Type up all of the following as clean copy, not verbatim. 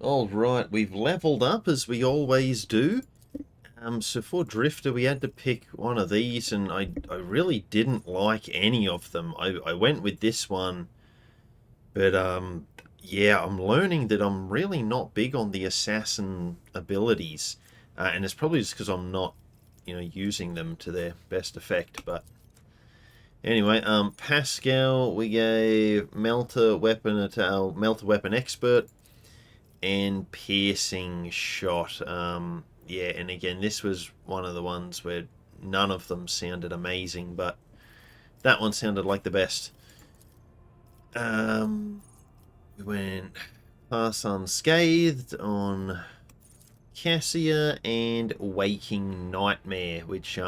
Alright, we've leveled up as we always do. So for Drifter we had to pick one of these, and I really didn't like any of them. I went with this one, but yeah, I'm learning that I'm really not big on the assassin abilities. And it's probably just because I'm not, using them to their best effect, but anyway, Pascal, we gave Melter Weapon Expert and Piercing Shot. Yeah, and again, this was one of the ones where none of them sounded amazing, but that one sounded like the best. We went Pass Unscathed on Cassia and Waking Nightmare, which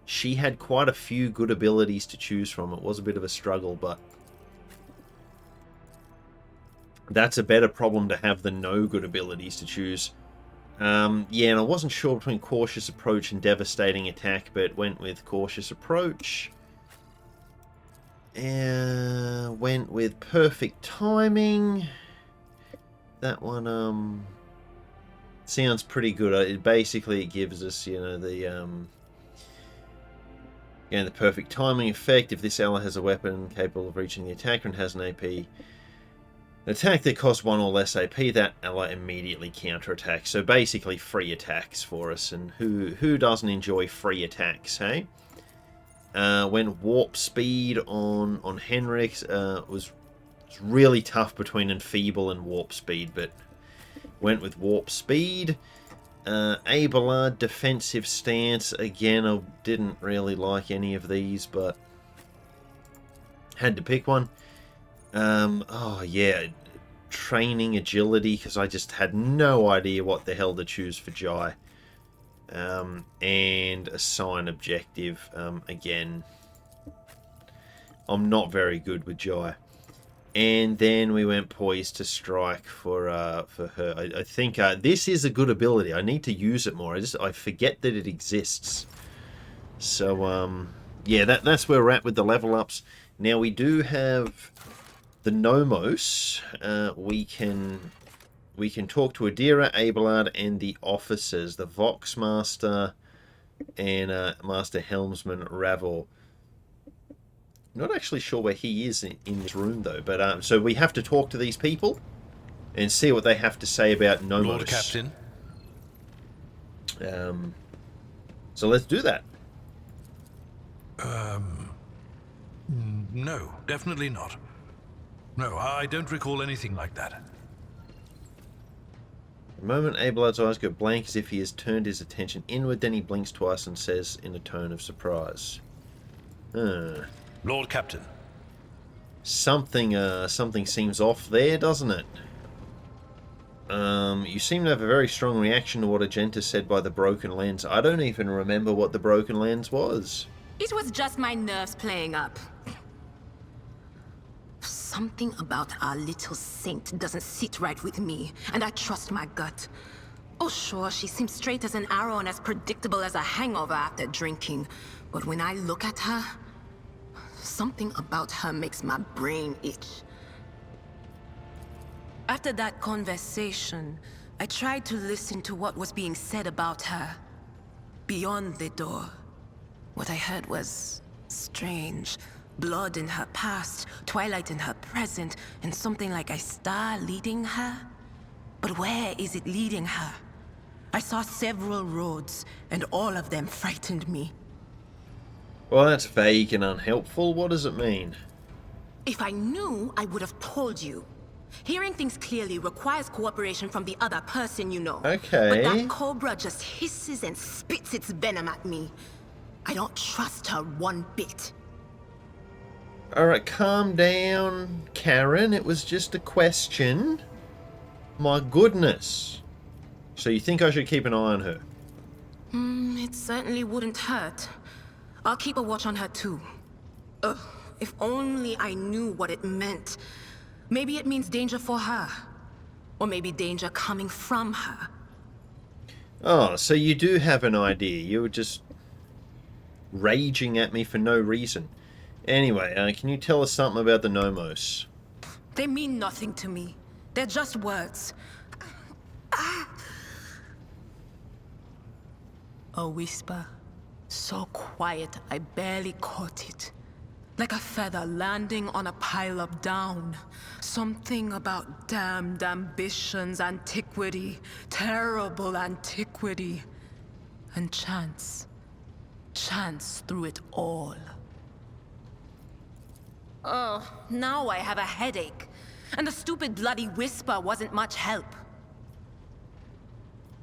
she had quite a few good abilities to choose from. It was a bit of a struggle, but that's a better problem to have than no good abilities to choose. Yeah, and I wasn't sure between Cautious Approach and Devastating Attack, but went with Cautious Approach. Went with Perfect Timing. That one sounds pretty good. It basically gives us, the Perfect Timing effect. If this ally has a weapon capable of reaching the attacker and has an AP attack that costs 1 or less AP, that ally immediately counterattacks. So basically free attacks for us, and who doesn't enjoy free attacks, hey? Went Warp Speed on Henrik. Was really tough between Enfeeble and Warp Speed, but went with Warp Speed. Abelard Defensive Stance. Again, I didn't really like any of these, but had to pick one. Oh yeah, Training Agility, because I just had no idea what the hell to choose for Jai. And Assign Objective. Again, I'm not very good with Jai. And then we went Poised to Strike for her. I think this is a good ability. I need to use it more. I forget that it exists. So yeah, that's where we're at with the level ups. Now we do have the Nomos. We can talk to Adira, Abelard, and the officers, the Vox Master and Master Helmsman Ravor. Not actually sure where he is in this room though, but so we have to talk to these people and see what they have to say about Nomos. Lord Captain. So let's do that. No, definitely not. No, I don't recall anything like that. The moment Abelard's eyes go blank as if he has turned his attention inward, then he blinks twice and says in a tone of surprise. Lord Captain. Something seems off there, doesn't it? You seem to have a very strong reaction to what Argenta said by the broken lens. I don't even remember what the broken lens was. It was just my nerves playing up. Something about our little saint doesn't sit right with me, and I trust my gut. Oh sure, she seems straight as an arrow and as predictable as a hangover after drinking. But when I look at her, something about her makes my brain itch. After that conversation, I tried to listen to what was being said about her. Beyond the door, what I heard was strange. Blood in her past, twilight in her present, and something like a star leading her? But where is it leading her? I saw several roads, and all of them frightened me. Well, that's vague and unhelpful. What does it mean? If I knew, I would have told you. Hearing things clearly requires cooperation from the other person, you know. Okay. But that cobra just hisses and spits its venom at me. I don't trust her one bit. Alright, calm down, Karen. It was just a question. My goodness. So you think I should keep an eye on her? It certainly wouldn't hurt. I'll keep a watch on her too. If only I knew what it meant. Maybe it means danger for her. Or maybe danger coming from her. Oh, so you do have an idea. You were just raging at me for no reason. Anyway, can you tell us something about the Nomos? They mean nothing to me. They're just words. A whisper. So quiet, I barely caught it. Like a feather landing on a pile of down. Something about damned ambitions, antiquity, terrible antiquity. And chance. Chance through it all. Oh, now I have a headache. And the stupid bloody whisper wasn't much help.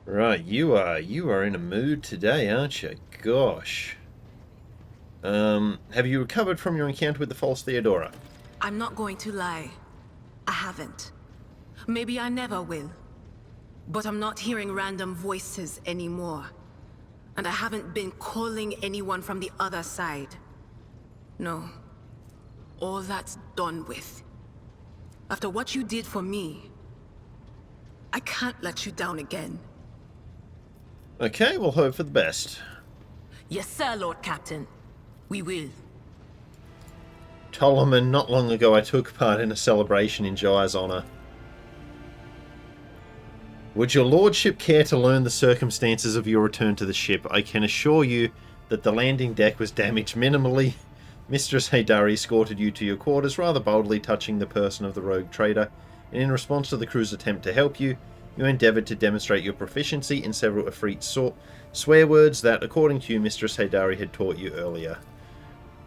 Right, you are in a mood today, aren't you? Gosh. Have you recovered from your encounter with the false Theodora? I'm not going to lie. I haven't. Maybe I never will. But I'm not hearing random voices anymore. And I haven't been calling anyone from the other side. No. All that's done with. After what you did for me, I can't let you down again. Okay, we'll hope for the best. Yes, sir, Lord Captain. We will. Ptolemy, not long ago I took part in a celebration in Jai's honour. Would your lordship care to learn the circumstances of your return to the ship? I can assure you that the landing deck was damaged minimally. Mistress Haydari escorted you to your quarters, rather boldly touching the person of the rogue trader, and in response to the crew's attempt to help you, you endeavoured to demonstrate your proficiency in several Ifrit swear words that, according to you, Mistress Haydari had taught you earlier.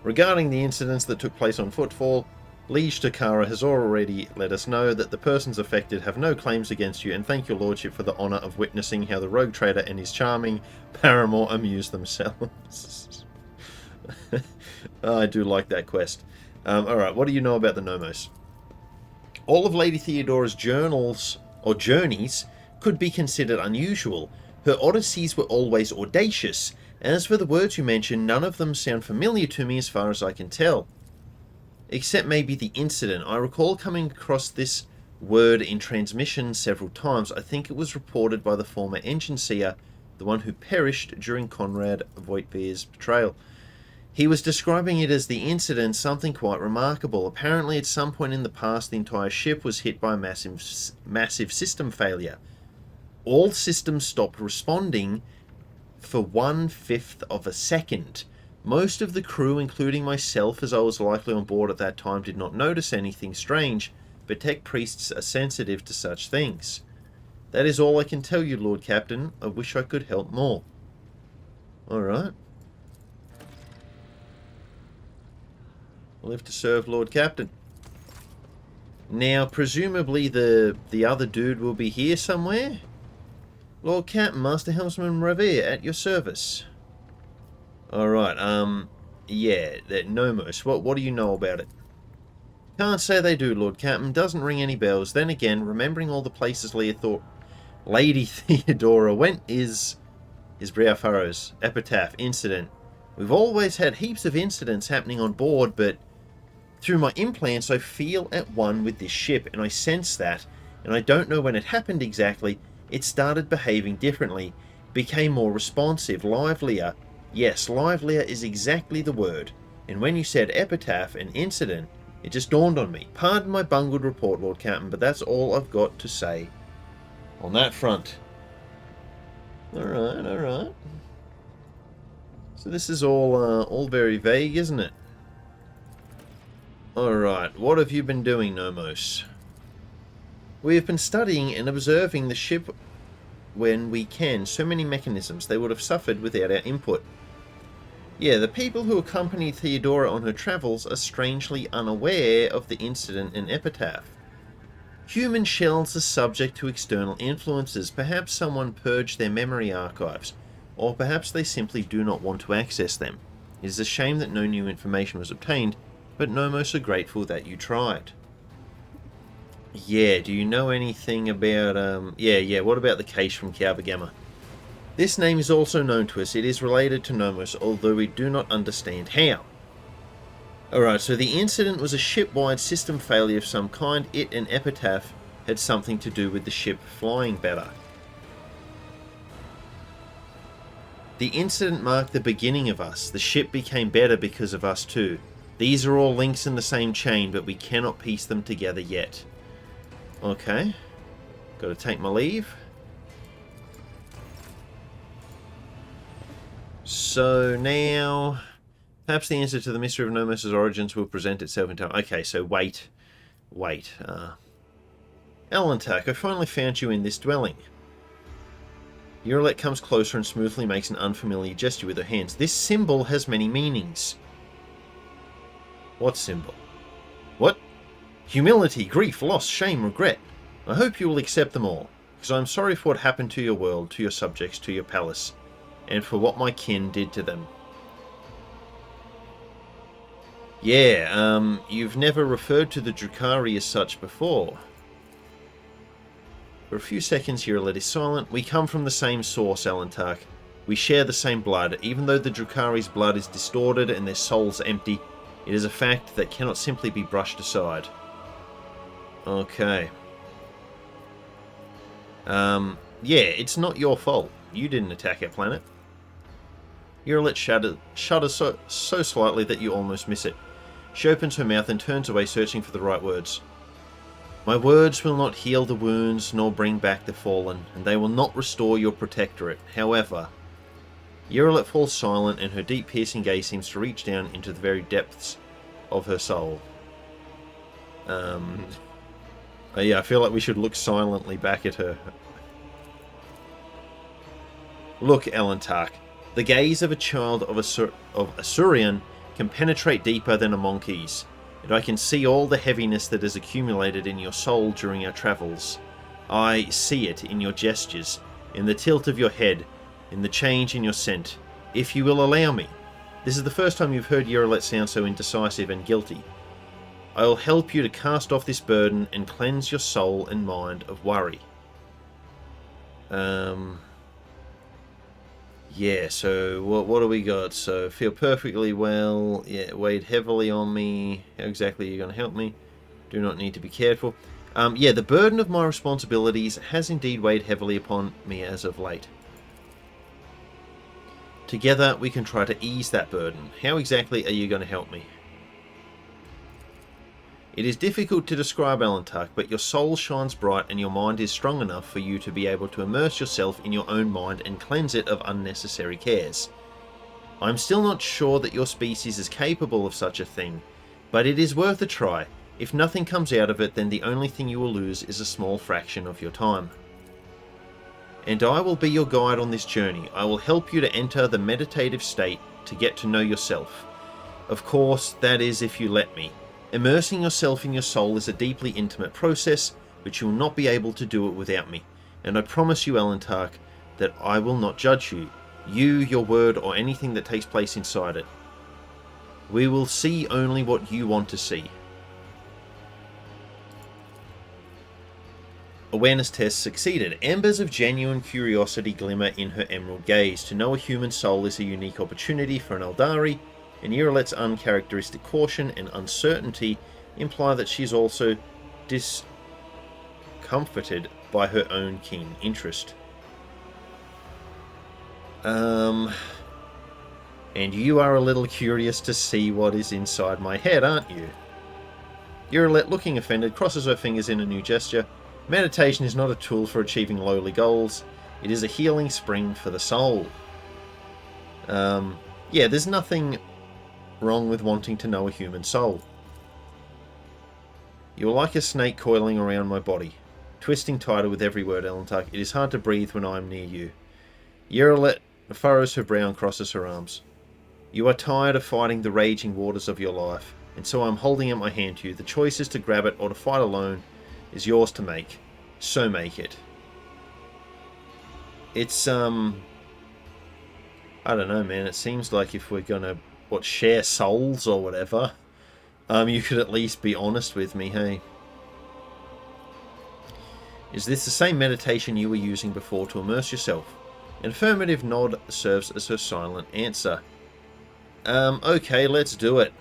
Regarding the incidents that took place on Footfall, Liege Takara has already let us know that the persons affected have no claims against you, and thank your lordship for the honour of witnessing how the rogue trader and his charming paramour amuse themselves. Oh, I do like that quest. Alright, what do you know about the Nomos? All of Lady Theodora's journals, or journeys, could be considered unusual. Her odysseys were always audacious. As for the words you mentioned, none of them sound familiar to me as far as I can tell. Except maybe the incident. I recall coming across this word in transmission several times. I think it was reported by the former engine seer, the one who perished during Conrad Voigtveer's betrayal. He was describing it as the incident, something quite remarkable. Apparently at some point in the past the entire ship was hit by a massive system failure. All systems stopped responding for 1/5 of a second. Most of the crew, including myself as I was likely on board at that time, did not notice anything strange, but tech priests are sensitive to such things. That is all I can tell you, Lord Captain. I wish I could help more. Alright. Live to serve, Lord Captain. Now, presumably the other dude will be here somewhere? Lord Captain, Master Helmsman Revere, at your service. Alright, yeah, that Nomos. What do you know about it? Can't say they do, Lord Captain. Doesn't ring any bells. Then again, remembering all the places Lady Theodora went is brow furrows. Epitaph, incident. We've always had heaps of incidents happening on board, but through my implants I feel at one with this ship, and I sense that, and I don't know when it happened exactly. It started behaving differently, became more responsive, livelier. Yes, livelier is exactly the word. And when you said epitaph and incident, it just dawned on me. Pardon my bungled report, Lord Captain, but that's all I've got to say on that front. Alright, alright. So this is all very vague, isn't it? Alright, what have you been doing, Nomos? We have been studying and observing the ship when we can. So many mechanisms, they would have suffered without our input. Yeah, the people who accompanied Theodora on her travels are strangely unaware of the incident in Epitaph. Human shells are subject to external influences. Perhaps someone purged their memory archives, or perhaps they simply do not want to access them. It is a shame that no new information was obtained, but Nomos are grateful that you tried. Yeah, do you know anything about, what about the case from Calvagama? This name is also known to us. It is related to Nomos, although we do not understand how. Alright, so the incident was a ship-wide system failure of some kind. It and Epitaph had something to do with the ship flying better. The incident marked the beginning of us. The ship became better because of us too. These are all links in the same chain, but we cannot piece them together yet. Okay. Gotta take my leave. So now, perhaps the answer to the mystery of Nomos' origins will present itself in time. Okay, so wait. Alantak, I finally found you in this dwelling. Urilet comes closer and smoothly makes an unfamiliar gesture with her hands. This symbol has many meanings. What symbol? What? Humility, grief, loss, shame, regret. I hope you will accept them all, because I am sorry for what happened to your world, to your subjects, to your palace, and for what my kin did to them. Yeah, you've never referred to the Drukhari as such before. For a few seconds, Urilet is silent. We come from the same source, Alantak. We share the same blood. Even though the Drukhari's blood is distorted and their souls empty, it is a fact that cannot simply be brushed aside. Okay. Yeah, it's not your fault. You didn't attack our planet. Urilet shudders so slightly that you almost miss it. She opens her mouth and turns away, searching for the right words. My words will not heal the wounds nor bring back the fallen, and they will not restore your protectorate. However, Urilet falls silent, and her deep piercing gaze seems to reach down into the very depths of her soul. Yeah, I feel like we should look silently back at her. Look, Alantak, the gaze of a child of Asuryan can penetrate deeper than a monkey's. And I can see all the heaviness that has accumulated in your soul during our travels. I see it in your gestures, in the tilt of your head, in the change in your scent. If you will allow me. This is the first time you've heard Urilet sound so indecisive and guilty. I will help you to cast off this burden and cleanse your soul and mind of worry. Yeah, so what do we got? So, feel perfectly well. Yeah, weighed heavily on me. How exactly are you going to help me? Do not need to be cared for. Yeah, the burden of my responsibilities has indeed weighed heavily upon me as of late. Together, we can try to ease that burden. How exactly are you going to help me? It is difficult to describe, Alantak, but your soul shines bright and your mind is strong enough for you to be able to immerse yourself in your own mind and cleanse it of unnecessary cares. I am still not sure that your species is capable of such a thing, but it is worth a try. If nothing comes out of it, then the only thing you will lose is a small fraction of your time. And I will be your guide on this journey. I will help you to enter the meditative state to get to know yourself. Of course, that is if you let me. Immersing yourself in your soul is a deeply intimate process, but you will not be able to do it without me. And I promise you, Alantak, that I will not judge you, your word, or anything that takes place inside it. We will see only what you want to see. Awareness test succeeded. Embers of genuine curiosity glimmer in her emerald gaze. To know a human soul is a unique opportunity for an Eldari, and Urilet's uncharacteristic caution and uncertainty imply that she is also discomforted by her own keen interest. And you are a little curious to see what is inside my head, aren't you? Urilet, looking offended, crosses her fingers in a new gesture. Meditation is not a tool for achieving lowly goals. It is a healing spring for the soul. Yeah, there's nothing wrong with wanting to know a human soul. You are like a snake coiling around my body, twisting tighter with every word, Alantak. It is hard to breathe when I am near you. Urilet furrows her brow and crosses her arms. You are tired of fighting the raging waters of your life, and so I am holding out my hand to you. The choice is to grab it or to fight alone is yours to make. So make it. It's, I don't know, man. It seems like if we're gonna share souls or whatever, you could at least be honest with me, hey? Is this the same meditation you were using before to immerse yourself? An affirmative nod serves as her silent answer. Okay, let's do it.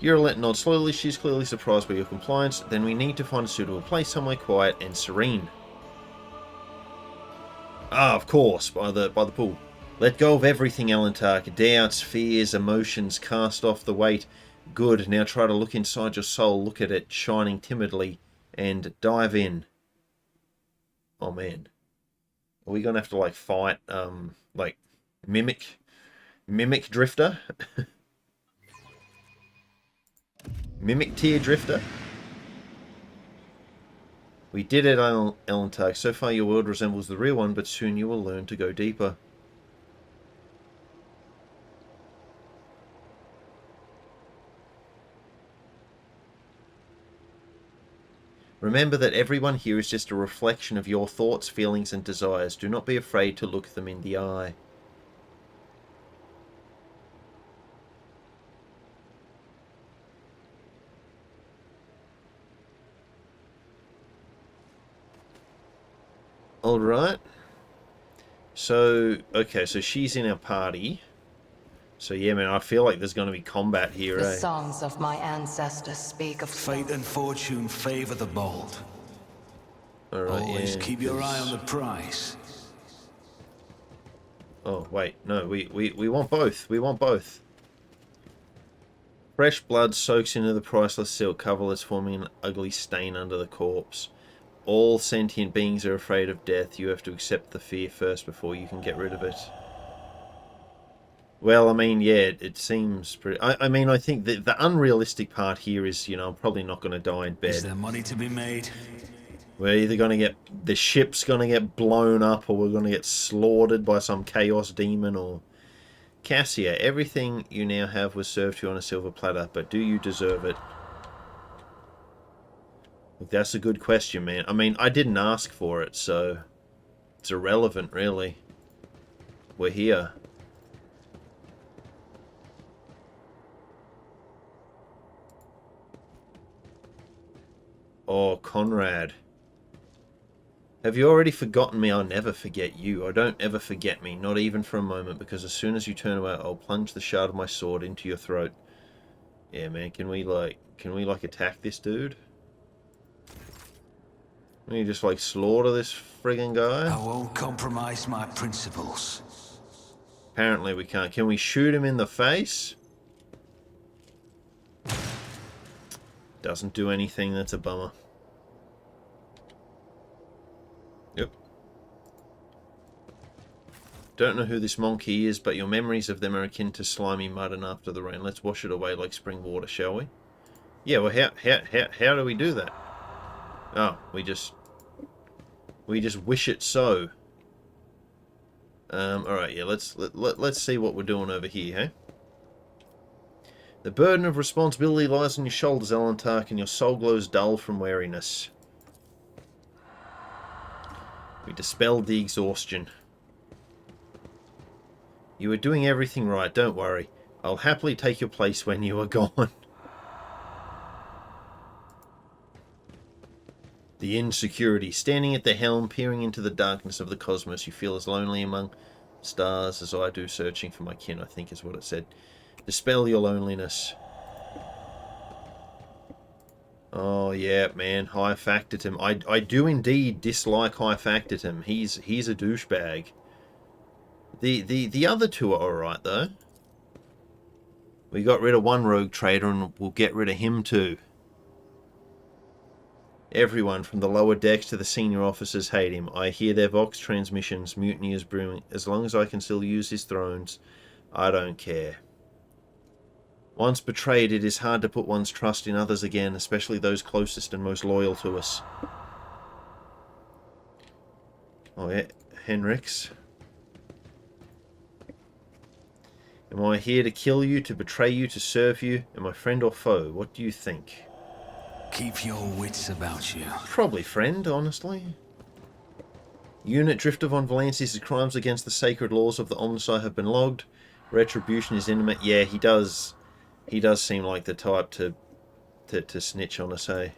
Urilet nods slowly. She's clearly surprised by your compliance. Then we need to find a suitable place somewhere quiet and serene. Ah, of course, by the pool. Let go of everything, Alantak. Doubts, fears, emotions, cast off the weight. Good, now try to look inside your soul, look at it, shining timidly, and dive in. Oh man. Are we gonna have to like fight like mimic drifter? Mimic tier drifter? We did it, Elentark. So far your world resembles the real one, but soon you will learn to go deeper. Remember that everyone here is just a reflection of your thoughts, feelings, and desires. Do not be afraid to look them in the eye. Alright. So, okay, so she's in our party. So yeah, man, I feel like there's going to be combat here, The songs of my ancestors speak of fate and fortune favor the bold. Alright, Always yeah, keep your eye on the prize. Oh, wait, no, we want both. We want both. Fresh blood soaks into the priceless silk coverlets, forming an ugly stain under the corpse. All sentient beings are afraid of death. You have to accept the fear first before you can get rid of it. Well, I mean, yeah, it seems pretty... I mean, I think the unrealistic part here is, you know, I'm probably not going to die in bed. Is there money to be made? We're either going to get... The ship's going to get blown up, or we're going to get slaughtered by some chaos demon, or... Cassia, everything you now have was served to you on a silver platter, but do you deserve it? Look, that's a good question, man. I mean, I didn't ask for it, so... It's irrelevant, really. We're here. Oh, Conrad. Have you already forgotten me? I'll never forget you. I don't ever forget me, not even for a moment, because as soon as you turn away, I'll plunge the shard of my sword into your throat. Yeah, man, can we attack this dude? Can we just, like, slaughter this friggin' guy? I won't compromise my principles. Apparently we can't. Can we shoot him in the face? Doesn't do anything, that's a bummer. Yep. Don't know who this monkey is, but your memories of them are akin to slimy mud and after the rain. Let's wash it away like spring water, shall we? Yeah, well, how do we do that? Oh, we just wish it so. Alright, yeah, let's see what we're doing over here, hey? The burden of responsibility lies on your shoulders, Elentark, and your soul glows dull from weariness. We dispelled the exhaustion. You are doing everything right, don't worry. I'll happily take your place when you are gone. The insecurity. Standing at the helm, peering into the darkness of the cosmos, you feel as lonely among stars as I do, searching for my kin, I think is what it said. Dispel your loneliness. Oh yeah, man, High Factotum. I do indeed dislike High Factotum. He's a douchebag. The other two are alright though. We got rid of one rogue trader and we'll get rid of him too. Everyone from the lower decks to the senior officers hate him. I hear their Vox transmissions. Mutiny is brewing. As long as I can still use his thrones, I don't care. Once betrayed, it is hard to put one's trust in others again, especially those closest and most loyal to us. Oh yeah, Henrix. Am I here to kill you, to betray you, to serve you? Am I friend or foe? What do you think? Keep your wits about you. Probably friend, honestly. Unit Drifter von Valancius' crimes against the sacred laws of the Omnissiah have been logged. Retribution is intimate. Yeah, he does seem like the type to snitch on us, eh?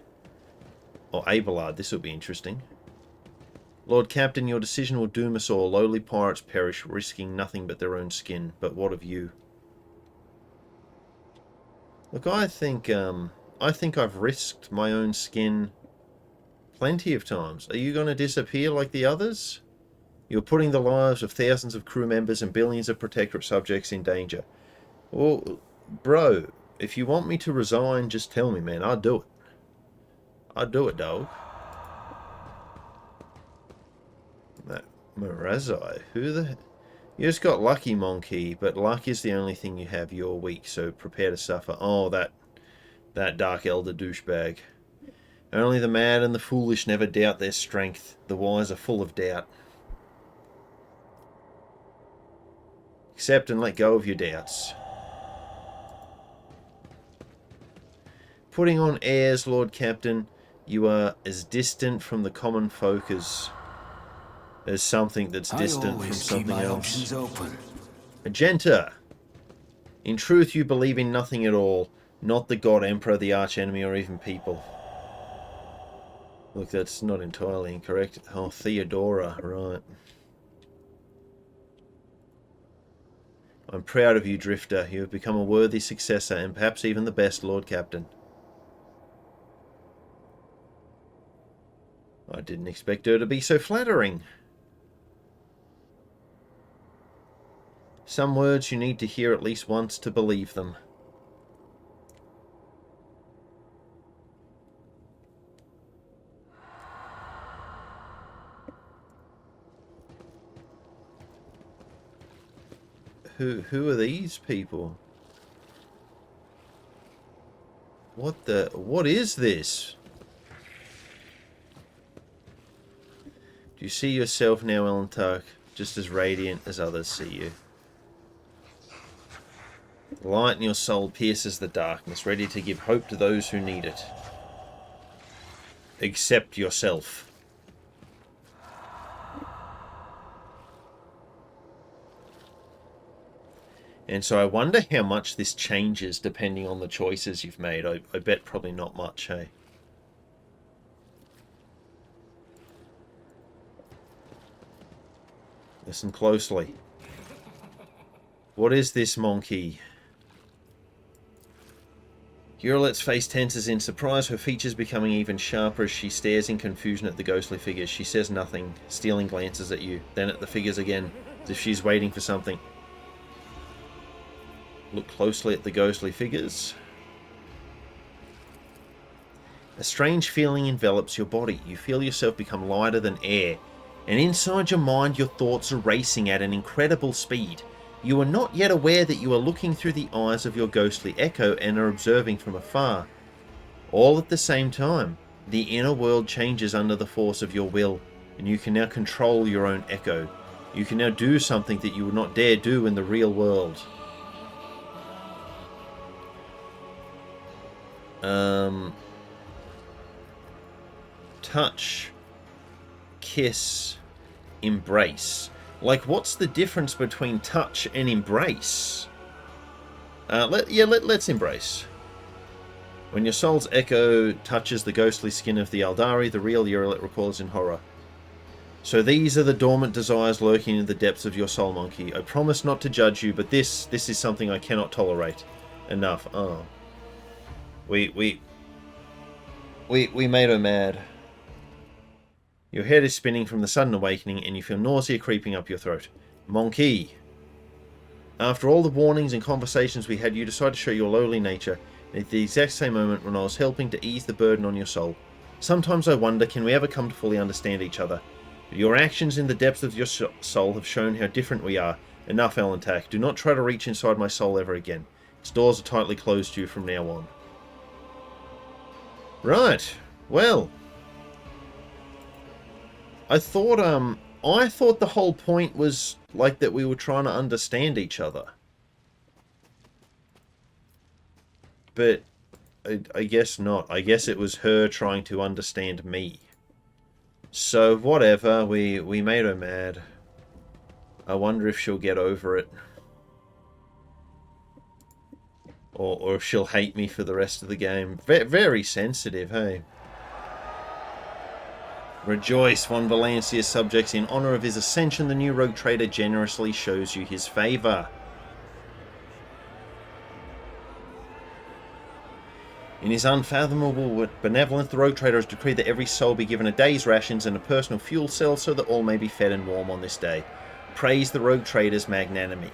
Or Abelard, this will be interesting. Lord Captain, your decision will doom us all. Lowly pirates perish, risking nothing but their own skin. But what of you? Look, I think I've risked my own skin plenty of times. Are you going to disappear like the others? You're putting the lives of thousands of crew members and billions of Protectorate subjects in danger. Well, bro, if you want me to resign, just tell me, man. I'll do it. I'll do it, dog. Mirazai? Who the... You just got lucky, Monkey, but luck is the only thing you have. You're weak, so prepare to suffer. Oh, that Dark Elder douchebag. Only the mad and the foolish never doubt their strength. The wise are full of doubt. Accept and let go of your doubts. Putting on airs, Lord Captain, you are as distant from the common folk as something that's distant from something else. Open. Magenta! In truth, you believe in nothing at all. Not the God Emperor, the archenemy, or even people. Look, that's not entirely incorrect. Oh, Theodora, right. I'm proud of you, Drifter. You have become a worthy successor, and perhaps even the best, Lord Captain. I didn't expect her to be so flattering. Some words you need to hear at least once to believe them. Who are these people? What is this? Do you see yourself now, Elentark, just as radiant as others see you? The light in your soul pierces the darkness, ready to give hope to those who need it. Accept yourself. And so I wonder how much this changes depending on the choices you've made. I bet probably not much, hey? Listen closely. What is this, Monkey? Urilet's face tenses in surprise, her features becoming even sharper as she stares in confusion at the ghostly figures. She says nothing, stealing glances at you, then at the figures again, as if she's waiting for something. Look closely at the ghostly figures. A strange feeling envelops your body. You feel yourself become lighter than air, and inside your mind your thoughts are racing at an incredible speed. You are not yet aware that you are looking through the eyes of your ghostly echo and are observing from afar. All at the same time, the inner world changes under the force of your will, and you can now control your own echo. You can now do something that you would not dare do in the real world. Touch, kiss, embrace. Like, what's the difference between touch and embrace? Let's embrace. When your soul's echo touches the ghostly skin of the Aldari, the real Urilet recoils in horror. So these are the dormant desires lurking in the depths of your soul, Monkey. I promise not to judge you, but this is something I cannot tolerate. Enough. Oh. We made her mad. Your head is spinning from the sudden awakening, and you feel nausea creeping up your throat. Monkey. After all the warnings and conversations we had, you decide to show your lowly nature at the exact same moment when I was helping to ease the burden on your soul. Sometimes I wonder, can we ever come to fully understand each other? But your actions in the depths of your soul have shown how different we are. Enough, Elentark. Do not try to reach inside my soul ever again. Its doors are tightly closed to you from now on. Right. Well, I thought the whole point was like that we were trying to understand each other. But I guess not. I guess it was her trying to understand me. So whatever, we made her mad. I wonder if she'll get over it. Or if she'll hate me for the rest of the game. Very sensitive, hey? Rejoice, Von Valancia's subjects. In honor of his ascension, the new rogue trader generously shows you his favor. In his unfathomable benevolence, the rogue trader has decreed that every soul be given a day's rations and a personal fuel cell so that all may be fed and warm on this day. Praise the rogue trader's magnanimity.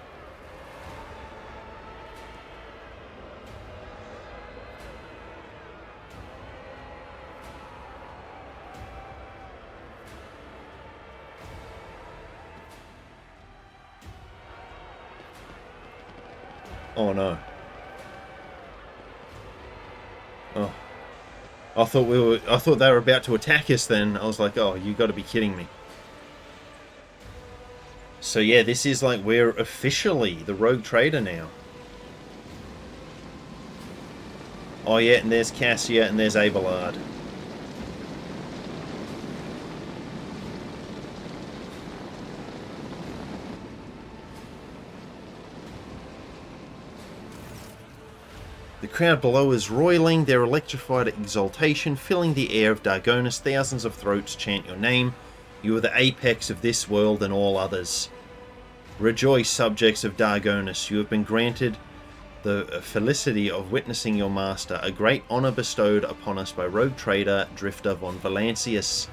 Oh no. Oh. I thought they were about to attack us then. I was like, oh, you got to be kidding me. So yeah, this is like, we're officially the Rogue Trader now. Oh yeah, and there's Cassia and there's Abelard. The crowd below is roiling, their electrified exultation filling the air of Dargonis. Thousands of throats chant your name. You are the apex of this world and all others. Rejoice, subjects of Dargonis. You have been granted the felicity of witnessing your master, a great honour bestowed upon us by Rogue Trader Drifter von Valancius,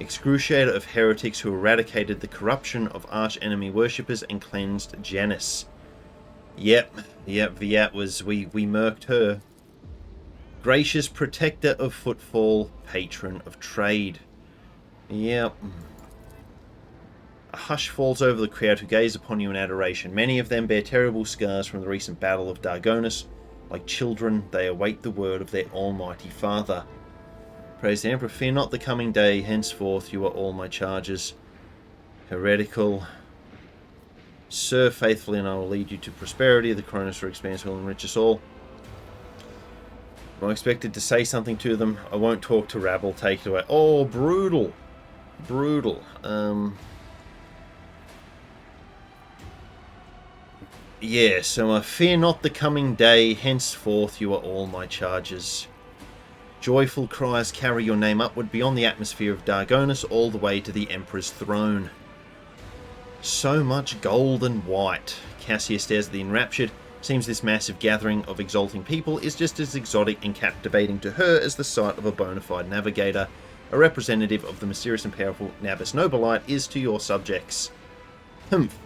excruciator of heretics who eradicated the corruption of arch-enemy worshippers and cleansed Janus. Yep, Viat was, we murked her. Gracious protector of footfall, patron of trade. Yep. A hush falls over the crowd who gaze upon you in adoration. Many of them bear terrible scars from the recent battle of Dargonis. Like children, they await the word of their almighty father. Praise the Emperor, fear not the coming day, henceforth you are all my charges. Heretical. Serve faithfully and I will lead you to prosperity. The Chronosphere expanse will enrich us all. I'm expected to say something to them. I won't talk to rabble. Take it away. Oh, brutal. Brutal. Yeah, so fear not the coming day. Henceforth you are all my charges. Joyful cries carry your name upward beyond the atmosphere of Dargonis all the way to the Emperor's throne. So much gold and white. Cassia stares at the enraptured. Seems this massive gathering of exulting people is just as exotic and captivating to her as the sight of a bona fide navigator, a representative of the mysterious and powerful Nabis Nobilite, is to your subjects. Humph.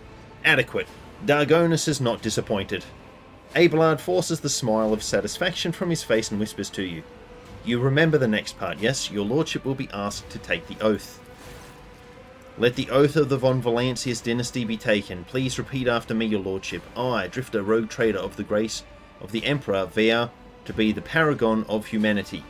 Adequate. Dargonis is not disappointed. Abelard forces the smile of satisfaction from his face and whispers to you. You remember the next part, yes? Your lordship will be asked to take the oath. Let the oath of the von Valancius dynasty be taken. Please repeat after me, your lordship. I, Drifter, Rogue Trader of the grace of the Emperor, vow to be the paragon of humanity.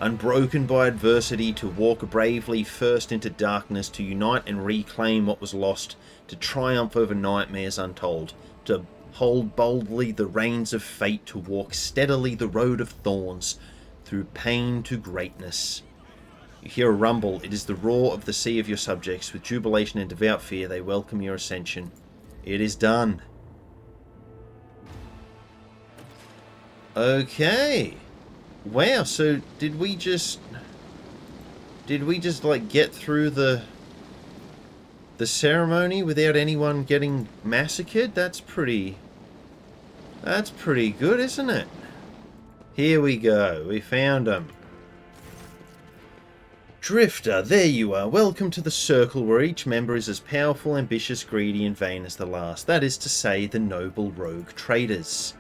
Unbroken by adversity, to walk bravely first into darkness, to unite and reclaim what was lost, to triumph over nightmares untold, to hold boldly the reins of fate, to walk steadily the road of thorns, through pain to greatness. You hear a rumble. It is the roar of the sea of your subjects. With jubilation and devout fear, they welcome your ascension. It is done. Okay. Wow, so did we just like get through the ceremony without anyone getting massacred? That's pretty good, isn't it? Here we go. We found them. Drifter, there you are. Welcome to the circle where each member is as powerful, ambitious, greedy, and vain as the last. That is to say, the noble rogue traders.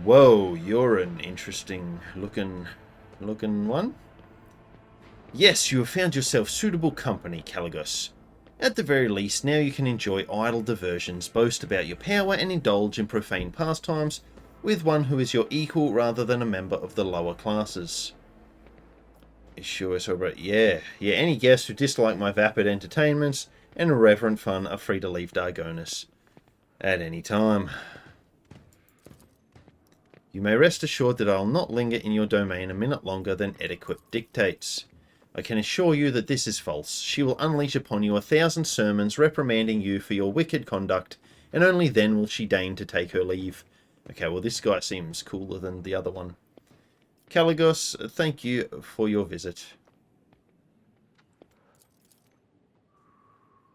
Whoa, you're an interesting looking one. Yes, you have found yourself suitable company, Caligos. At the very least, now you can enjoy idle diversions, boast about your power, and indulge in profane pastimes with one who is your equal rather than a member of the lower classes. Sure, so right. Yeah, any guests who dislike my vapid entertainments and irreverent fun are free to leave Dargonis at any time. You may rest assured that I will not linger in your domain a minute longer than etiquette dictates. I can assure you that this is false. She will unleash upon you 1,000 sermons reprimanding you for your wicked conduct, and only then will she deign to take her leave. Okay, well this guy seems cooler than the other one. Caligos, thank you for your visit.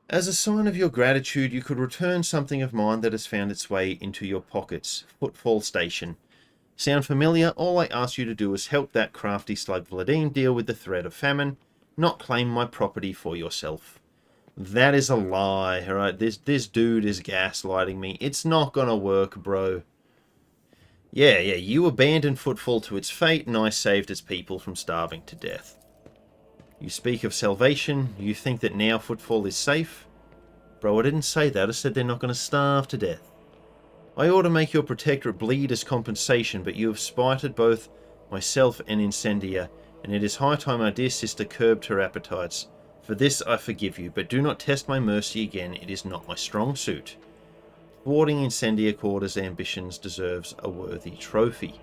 As a sign of your gratitude, you could return something of mine that has found its way into your pockets. Footfall Station. Sound familiar? All I ask you to do is help that crafty slug Vladimir deal with the threat of famine, not claim my property for yourself. That is a lie, alright? This dude is gaslighting me. It's not gonna work, bro. Yeah, you abandoned Footfall to its fate, and I saved its people from starving to death. You speak of salvation, you think that now Footfall is safe? Bro, I didn't say that. I said they're not going to starve to death. I ought to make your protectorate bleed as compensation, but you have spited both myself and Incendia, and it is high time our dear sister curbed her appetites. For this I forgive you, but do not test my mercy again. It is not my strong suit. Thwarting Incendia Corda's ambitions deserves a worthy trophy.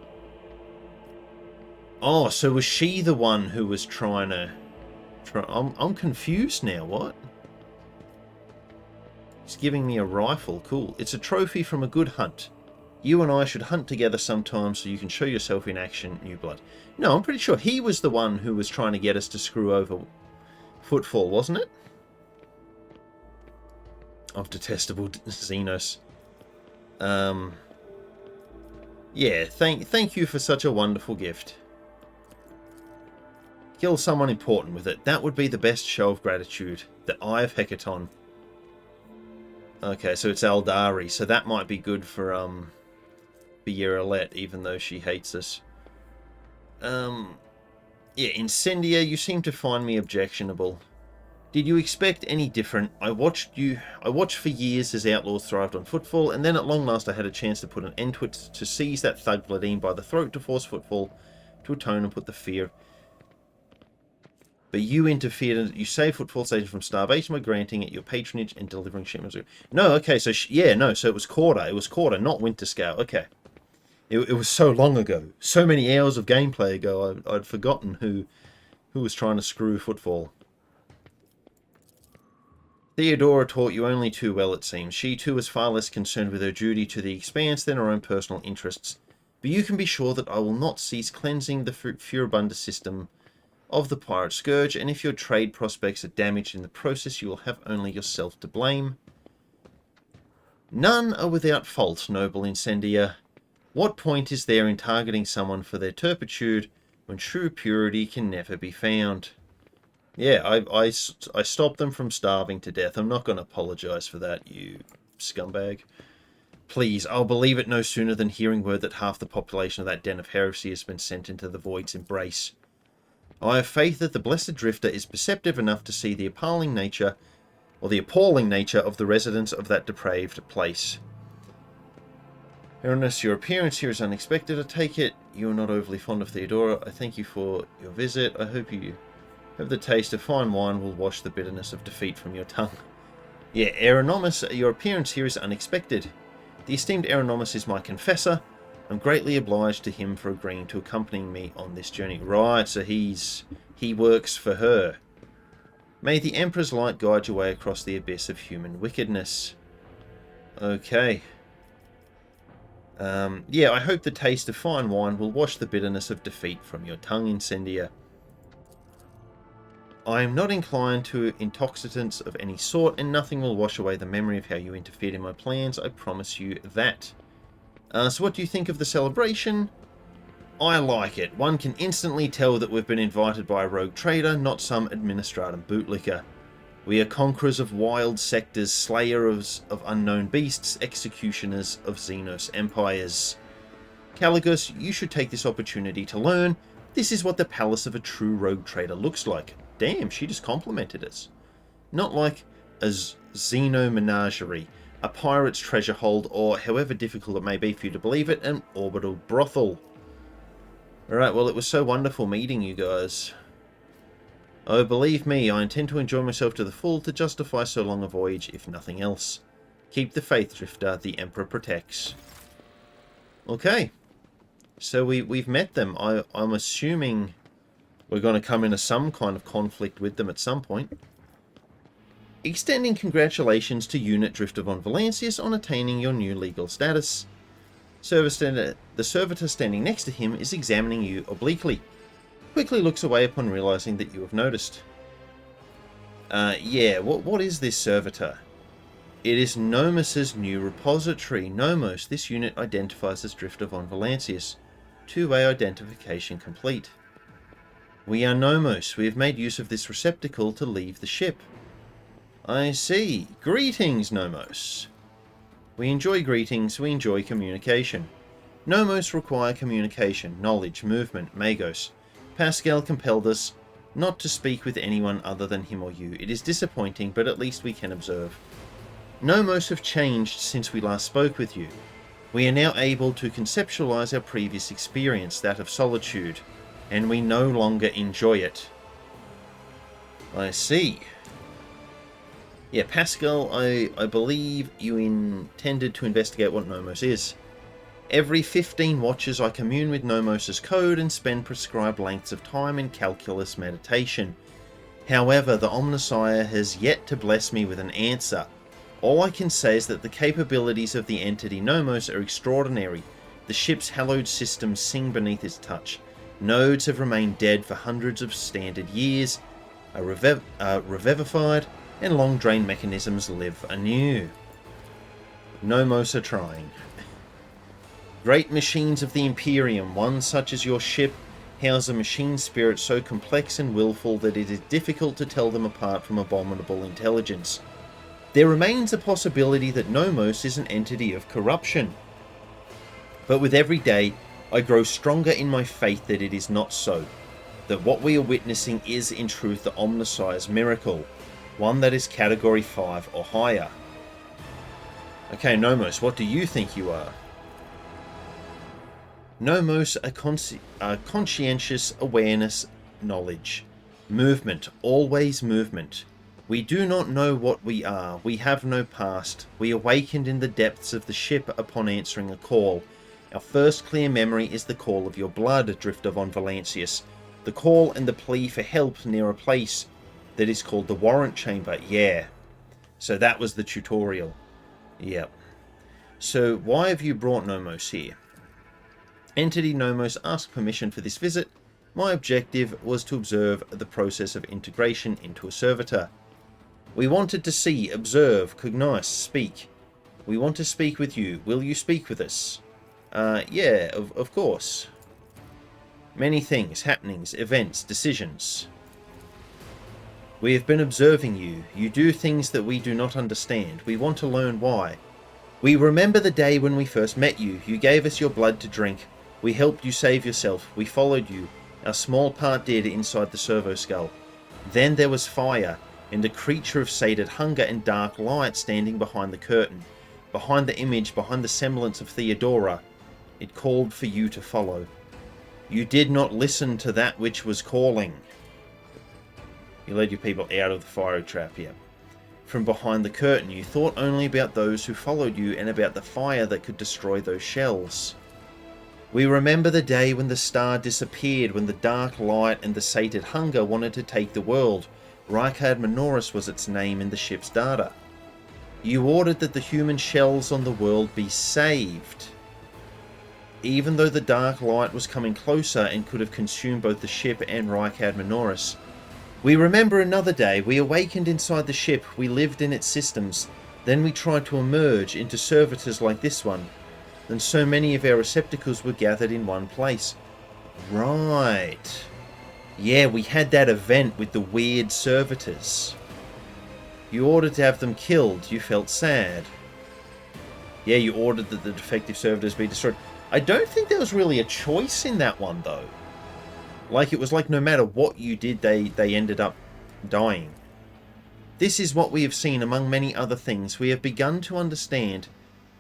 Oh, so was she the one who was trying to... I'm confused now, what? He's giving me a rifle, cool. It's a trophy from a good hunt. You and I should hunt together sometime so you can show yourself in action, New Blood. No, I'm pretty sure he was the one who was trying to get us to screw over Footfall, wasn't it? Of detestable Xenos. Yeah, thank you for such a wonderful gift. Kill someone important with it. That would be the best show of gratitude. The Eye of Hecaton. Okay, so it's Aldari, so that might be good for Yeralette, even though she hates us. Yeah, Incendia, you seem to find me objectionable. Did you expect any different? I watched for years as outlaws thrived on Footfall, and then at long last I had a chance to put an end to it, to seize that thug Vladine by the throat, to force Footfall to atone and put the fear. But you interfered, and you saved Footfall Station from starvation by granting it your patronage and delivering shipments. No, okay, so yeah, no, so it was Corda. It was Corda, not Winterscale. Okay. It was so long ago. So many hours of gameplay ago, I'd forgotten who was trying to screw Footfall. Theodora taught you only too well, it seems. She, too, was far less concerned with her duty to the Expanse than her own personal interests. But you can be sure that I will not cease cleansing the Furibunda system of the Pirate Scourge, and if your trade prospects are damaged in the process, you will have only yourself to blame. None are without fault, noble Incendia. What point is there in targeting someone for their turpitude when true purity can never be found? Yeah, I stopped them from starving to death. I'm not going to apologize for that, you scumbag. Please, I'll believe it no sooner than hearing word that half the population of that den of heresy has been sent into the Void's embrace. I have faith that the Blessed Drifter is perceptive enough to see the appalling nature, or the appalling nature of the residents of that depraved place. Ernest, your appearance here is unexpected. I take it you are not overly fond of Theodora. I thank you for your visit. I hope you have the taste of fine wine will wash the bitterness of defeat from your tongue. Yeah, Aeronomus, your appearance here is unexpected. The esteemed Aeronomus is my confessor. I'm greatly obliged to him for agreeing to accompany me on this journey. Right, so he works for her. May the Emperor's light guide your way across the abyss of human wickedness. Okay. Yeah, I hope the taste of fine wine will wash the bitterness of defeat from your tongue, Incendia. I am not inclined to intoxicants of any sort, and nothing will wash away the memory of how you interfered in my plans. I promise you that. So what do you think of the celebration? I like it. One can instantly tell that we've been invited by a rogue trader, not some administratum bootlicker. We are conquerors of wild sectors, slayers of unknown beasts, executioners of Xenos empires. Caligus, you should take this opportunity to learn. This is what the palace of a true rogue trader looks like. Damn, she just complimented us. Not like a Xeno menagerie, a pirate's treasure hold, or however difficult it may be for you to believe it, an orbital brothel. Alright, well, it was so wonderful meeting you guys. Oh, believe me, I intend to enjoy myself to the full to justify so long a voyage, if nothing else. Keep the faith, Drifter, the Emperor protects. Okay. So we've met them. I'm assuming we're going to come into some kind of conflict with them at some point. Extending congratulations to Unit Drifter von Valancius on attaining your new legal status. The servitor standing next to him is examining you obliquely. Quickly looks away upon realizing that you have noticed. Yeah, what is this servitor? It is Nomus's new repository. Nomos, this unit identifies as Drifter von Valancius. Two-way identification complete. We are Nomos. We have made use of this receptacle to leave the ship. I see. Greetings, Nomos. We enjoy greetings. We enjoy communication. Nomos require communication, knowledge, movement, Magos. Pascal compelled us not to speak with anyone other than him or you. It is disappointing, but at least we can observe. Nomos have changed since we last spoke with you. We are now able to conceptualize our previous experience, that of solitude, and we no longer enjoy it. I see. Yeah, Pascal, I believe you intended to investigate what Nomos is. Every 15 watches I commune with Nomos' code and spend prescribed lengths of time in calculus meditation. However, the Omnissiah has yet to bless me with an answer. All I can say is that the capabilities of the entity Nomos are extraordinary. The ship's hallowed systems sing beneath its touch. Nodes have remained dead for hundreds of standard years, are revivified, and long-drained mechanisms live anew. Nomos are trying. Great machines of the Imperium, one such as your ship, house a machine spirit so complex and willful that it is difficult to tell them apart from abominable intelligence. There remains a possibility that Nomos is an entity of corruption. But with every day, I grow stronger in my faith that it is not so. That what we are witnessing is in truth the Omnissiah's miracle, one that is category 5 or higher. Okay, Nomos, what do you think you are? Nomos are conscientious awareness, knowledge. Movement, always movement. We do not know what we are, we have no past. We awakened in the depths of the ship upon answering a call. Our first clear memory is the call of your blood, Drifter von Valancius. The call and the plea for help near a place that is called the Warrant Chamber. Yeah. So that was the tutorial. Yep. So why have you brought Nomos here? Entity Nomos asked permission for this visit. My objective was to observe the process of integration into a servitor. We wanted to see, observe, cognize, speak. We want to speak with you. Will you speak with us? Yeah, of course. Many things, happenings, events, decisions. We have been observing you. You do things that we do not understand. We want to learn why. We remember the day when we first met you. You gave us your blood to drink. We helped you save yourself. We followed you. Our small part did inside the servo skull. Then there was fire, and a creature of sated hunger and dark light standing behind the curtain. Behind the image, behind the semblance of Theodora. It called for you to follow. You did not listen to that which was calling. You led your people out of the fiery trap here. From behind the curtain, you thought only about those who followed you and about the fire that could destroy those shells. We remember the day when the star disappeared, when the dark light and the sated hunger wanted to take the world. Rykard Minoris was its name in the ship's data. You ordered that the human shells on the world be saved. Even though the dark light was coming closer and could have consumed both the ship and Rykard Minoris. We remember another day. We awakened inside the ship. We lived in its systems. Then we tried to emerge into servitors like this one. And so many of our receptacles were gathered in one place. Right. Yeah, we had that event with the weird servitors. You ordered to have them killed. You felt sad. Yeah, you ordered that the defective servitors be destroyed. I don't think there was really a choice in that one, though. Like, it was like no matter what you did, they ended up dying. This is what we have seen among many other things. We have begun to understand.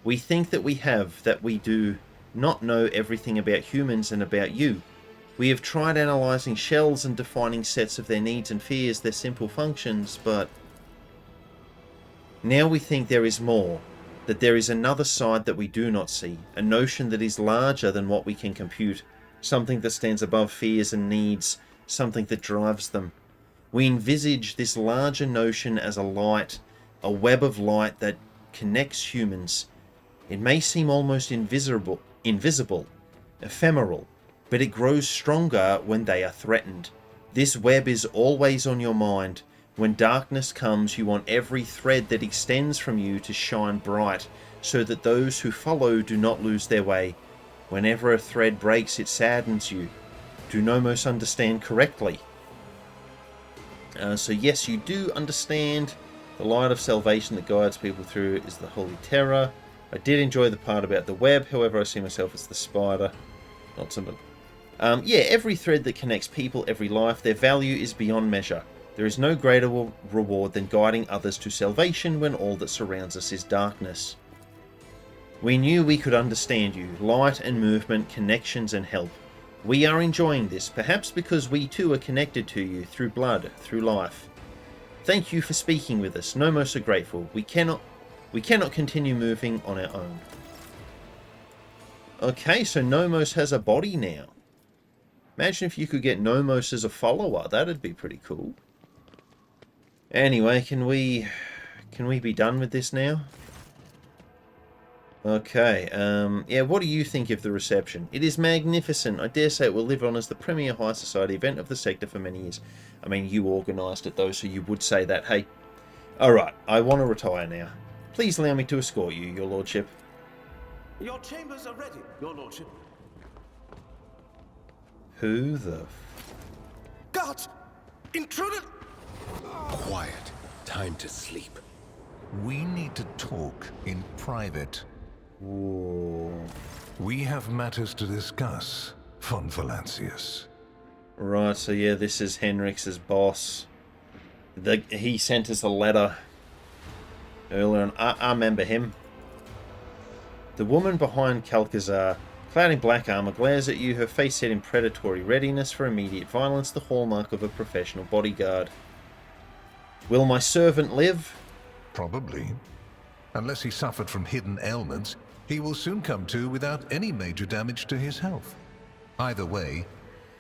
We think that we do not know everything about humans and about you. We have tried analysing shells and defining sets of their needs and fears, their simple functions, but now we think there is more. That there is another side that we do not see, a notion that is larger than what we can compute, something that stands above fears and needs, something that drives them. We envisage this larger notion as a light, a web of light that connects humans. It may seem almost invisible, ephemeral, but it grows stronger when they are threatened. This web is always on your mind. When darkness comes, you want every thread that extends from you to shine bright, so that those who follow do not lose their way. Whenever a thread breaks, it saddens you. Do Nomos understand correctly? So yes, you do understand. The light of salvation that guides people through is the Holy Terror. I did enjoy the part about the web, however I see myself as the spider. Not so much. Yeah, every thread that connects people, every life, their value is beyond measure. There is no greater reward than guiding others to salvation when all that surrounds us is darkness. We knew we could understand you, light and movement, connections and help. We are enjoying this, perhaps because we too are connected to you through blood, through life. Thank you for speaking with us. Nomos are grateful. We cannot continue moving on our own. Okay, so Nomos has a body now. Imagine if you could get Nomos as a follower. That'd be pretty cool. Anyway, can we be done with this now? Okay, yeah, what do you think of the reception? It is magnificent. I dare say it will live on as the premier high society event of the sector for many years. I mean, you organised it though, so you would say that. Hey, alright, I want to retire now. Please allow me to escort you, your lordship. Your chambers are ready, your lordship. Who the Guards! Intruder! Quiet. Time to sleep. We need to talk in private. Whoa. We have matters to discuss, von Valancius. Right, so yeah, this is Henrix's boss. He sent us a letter earlier, and I remember him. The woman behind Kalkazar, clad in black armor, glares at you, her face set in predatory readiness for immediate violence, the hallmark of a professional bodyguard. Will my servant live? Probably. Unless he suffered from hidden ailments, he will soon come to without any major damage to his health. Either way,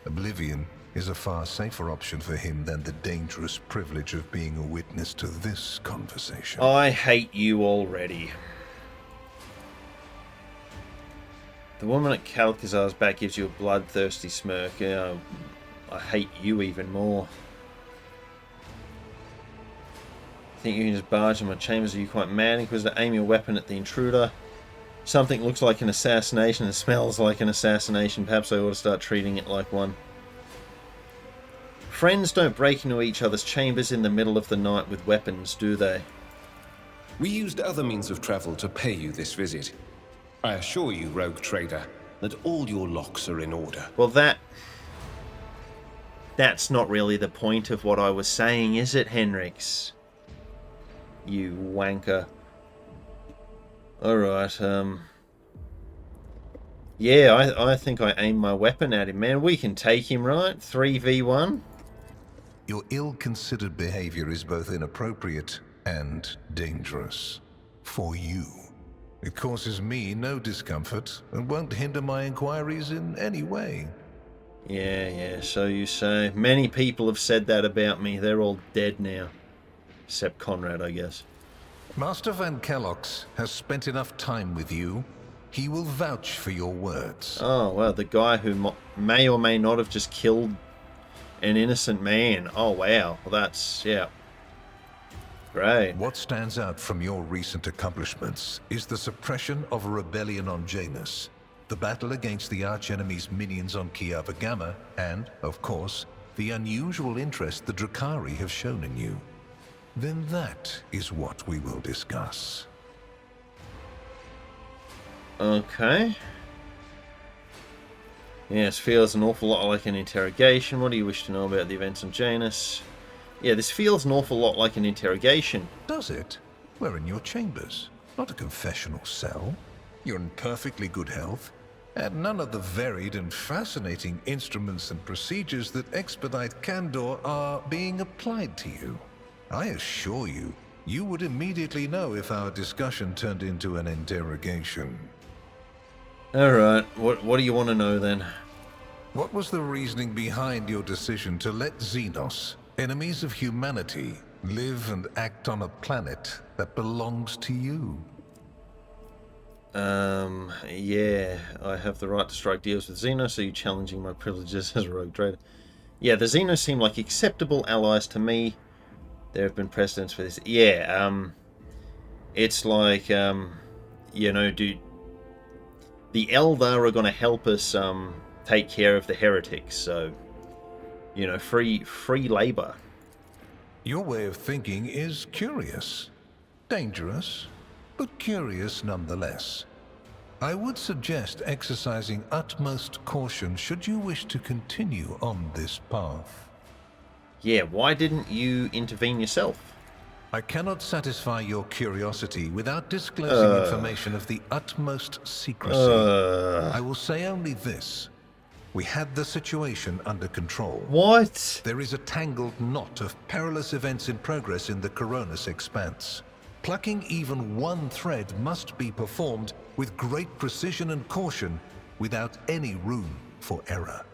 oblivion is a far safer option for him than the dangerous privilege of being a witness to this conversation. I hate you already. The woman at Kalkazar's back gives you a bloodthirsty smirk. I hate you even more. Think you can just barge in my chambers? Are you quite mad? Inquisitor, aim your weapon at the intruder. Something looks like an assassination and smells like an assassination. Perhaps I ought to start treating it like one. Friends don't break into each other's chambers in the middle of the night with weapons, do they? We used other means of travel to pay you this visit. I assure you, rogue trader, that all your locks are in order. Well, that's not really the point of what I was saying, is it, Henrix? You wanker. Alright, yeah, I think I aimed my weapon at him, man. We can take him, right? 3v1? Your ill-considered behavior is both inappropriate and dangerous. For you. It causes me no discomfort and won't hinder my inquiries in any way. Yeah, so you say. Many people have said that about me. They're all dead now. Except Conrad, I guess. Master Van Kellox has spent enough time with you. He will vouch for your words. Oh, well, the guy who may or may not have just killed an innocent man. Oh, wow. Well, that's, yeah. Great. What stands out from your recent accomplishments is the suppression of a rebellion on Janus, the battle against the archenemy's minions on Kiava Gamma, and, of course, the unusual interest the Drakari have shown in you. Then that is what we will discuss. Okay. Yes, feels an awful lot like an interrogation. What do you wish to know about the events on Janus? Yeah, this feels an awful lot like an interrogation. Does it? We're in your chambers, not a confessional cell. You're in perfectly good health, and none of the varied and fascinating instruments and procedures that expedite candor are being applied to you. I assure you, you would immediately know if our discussion turned into an interrogation. Alright, what do you want to know then? What was the reasoning behind your decision to let Xenos, enemies of humanity, live and act on a planet that belongs to you? Yeah, I have the right to strike deals with Xenos. Are you challenging my privileges as a rogue trader? Yeah, the Xenos seem like acceptable allies to me. There have been precedents for this. Yeah, it's like, you know, the Eldar are going to help us, take care of the heretics, so, you know, free labor. Your way of thinking is curious. Dangerous, but curious nonetheless. I would suggest exercising utmost caution should you wish to continue on this path. Yeah, why didn't you intervene yourself? I cannot satisfy your curiosity without disclosing information of the utmost secrecy. I will say only this. We had the situation under control. What? There is a tangled knot of perilous events in progress in the Coronis expanse. Plucking even one thread must be performed with great precision and caution, without any room for error.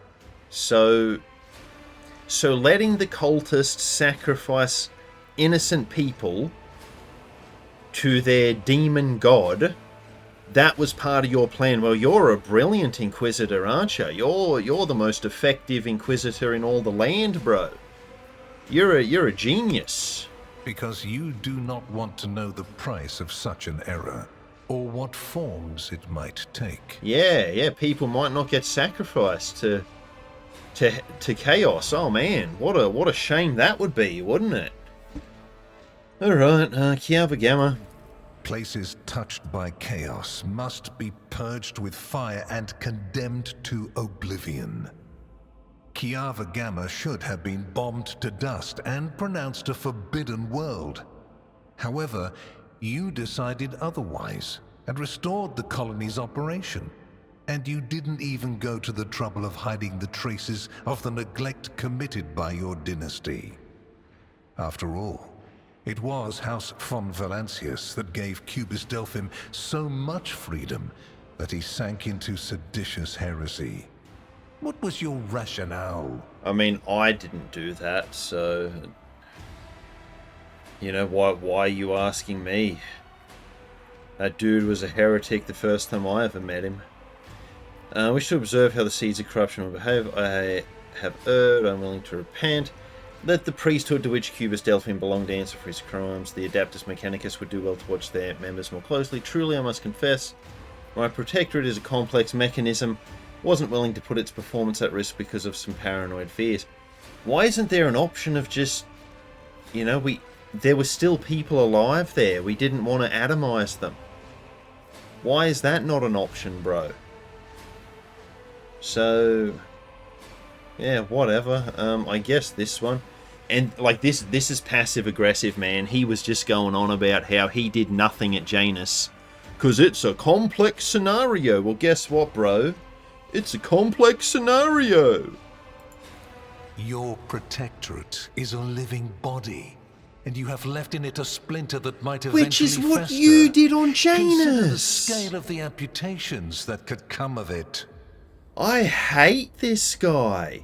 So letting the cultists sacrifice innocent people to their demon god, that was part of your plan. Well, you're a brilliant Inquisitor, aren't you? You're the most effective Inquisitor in all the land, bro. You're a genius. Because you do not want to know the price of such an error, or what forms it might take. Yeah, people might not get sacrificed to chaos. Oh man, what a shame that would be, wouldn't it? Alright, Kiava Gamma. Places touched by chaos must be purged with fire and condemned to oblivion. Kiava Gamma should have been bombed to dust and pronounced a forbidden world. However, you decided otherwise and restored the colony's operation. And you didn't even go to the trouble of hiding the traces of the neglect committed by your dynasty. After all, it was House von Valancius that gave Cubis Delphim so much freedom that he sank into seditious heresy. What was your rationale? I mean, I didn't do that, so... You know, why are you asking me? That dude was a heretic the first time I ever met him. We should observe how the seeds of corruption will behave. I have erred, I'm willing to repent. Let the priesthood to which Cubis Delphim belonged answer for his crimes. The Adeptus Mechanicus would do well to watch their members more closely. Truly, I must confess, my protectorate is a complex mechanism. Wasn't willing to put its performance at risk because of some paranoid fears. Why isn't there an option of just, you know, there were still people alive there. We didn't want to atomize them. Why is that not an option, bro? So, yeah, whatever. I guess this one. And, like, this is passive-aggressive, man. He was just going on about how he did nothing at Janus. Because it's a complex scenario. Well, guess what, bro? It's a complex scenario. Your protectorate is a living body, and you have left in it a splinter that might eventually Which is what fester. you did on Consider the Janus. scale of the amputations that could come of it. I hate this guy.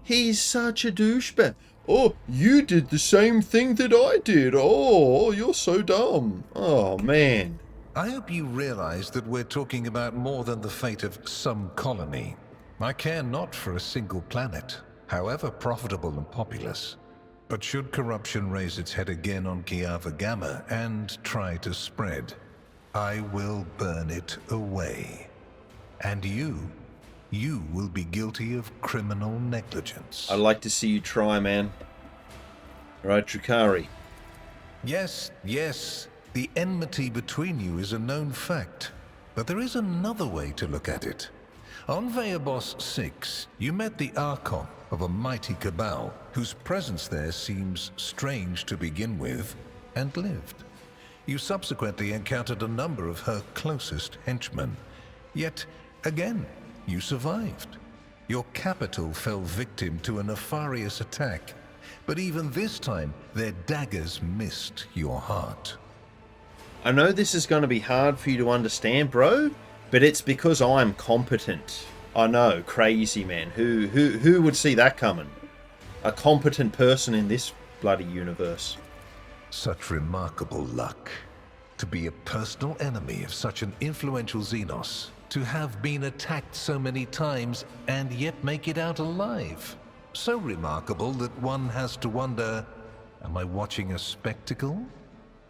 He's such a douchebag. Oh, you did the same thing that I did. Oh, you're so dumb. Oh, man. I hope you realize that we're talking about more than the fate of some colony. I care not for a single planet, however profitable and populous. But should corruption raise its head again on Kiava Gamma and try to spread, I will burn it away. And you will be guilty of criminal negligence. I'd like to see you try, man. Right, Drukhari. Yes. The enmity between you is a known fact. But there is another way to look at it. On Veabos 6, you met the Archon of a mighty cabal, whose presence there seems strange to begin with, and lived. You subsequently encountered a number of her closest henchmen. Yet, again, you survived. Your capital fell victim to a nefarious attack, but even this time, their daggers missed your heart. I know this is going to be hard for you to understand, bro, but it's because I'm competent. I know, crazy, man. Who would see that coming? A competent person in this bloody universe. Such remarkable luck. To be a personal enemy of such an influential Xenos. To have been attacked so many times and yet make it out alive. So remarkable that one has to wonder, am I watching a spectacle?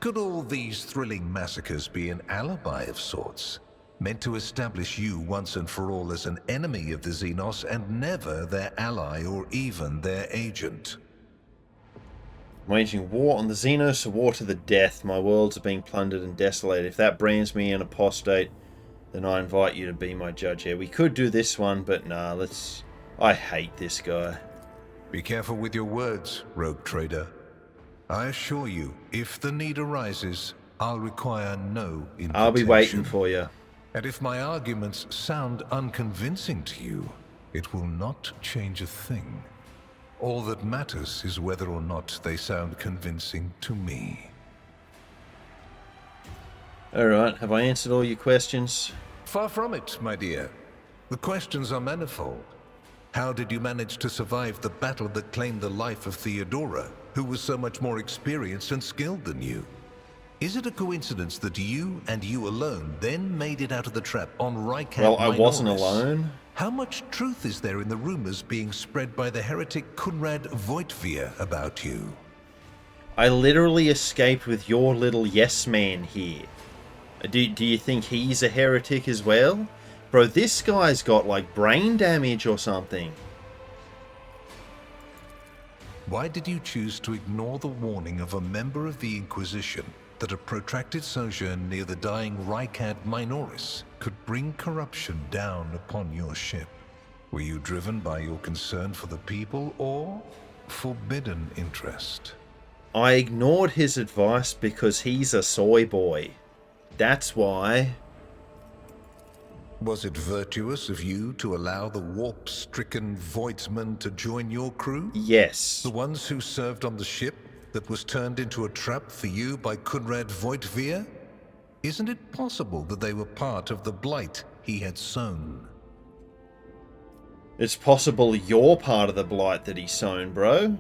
Could all these thrilling massacres be an alibi of sorts, meant to establish you once and for all as an enemy of the Xenos and never their ally or even their agent? Waging war on the Xenos, a war to the death. My worlds are being plundered and desolated. If that brands me an apostate, then I invite you to be my judge here. We could do this one, but nah, I hate this guy. Be careful with your words, rogue trader. I assure you, if the need arises, I'll require no invitation. I'll be waiting for you. And if my arguments sound unconvincing to you, it will not change a thing. All that matters is whether or not they sound convincing to me. Alright, have I answered all your questions? Far from it, my dear. The questions are manifold. How did you manage to survive the battle that claimed the life of Theodora, who was so much more experienced and skilled than you? Is it a coincidence that you and you alone then made it out of the trap on Rykad Well, I wasn't Minoris? alone. How much truth is there in the rumors being spread by the heretic Kunrad Voitvir about you? I literally escaped with your little yes man here. Do you think he's a heretic as well? Bro, this guy's got like brain damage or something. Why did you choose to ignore the warning of a member of the Inquisition that a protracted sojourn near the dying Rykad Minoris could bring corruption down upon your ship? Were you driven by your concern for the people or forbidden interest? I ignored his advice because he's a soy boy. That's why. Was it virtuous of you to allow the warp-stricken Voidsmen to join your crew? Yes. The ones who served on the ship that was turned into a trap for you by Kunrad Voitvir? Isn't it possible that they were part of the blight he had sown? It's possible you're part of the blight that he's sown, bro.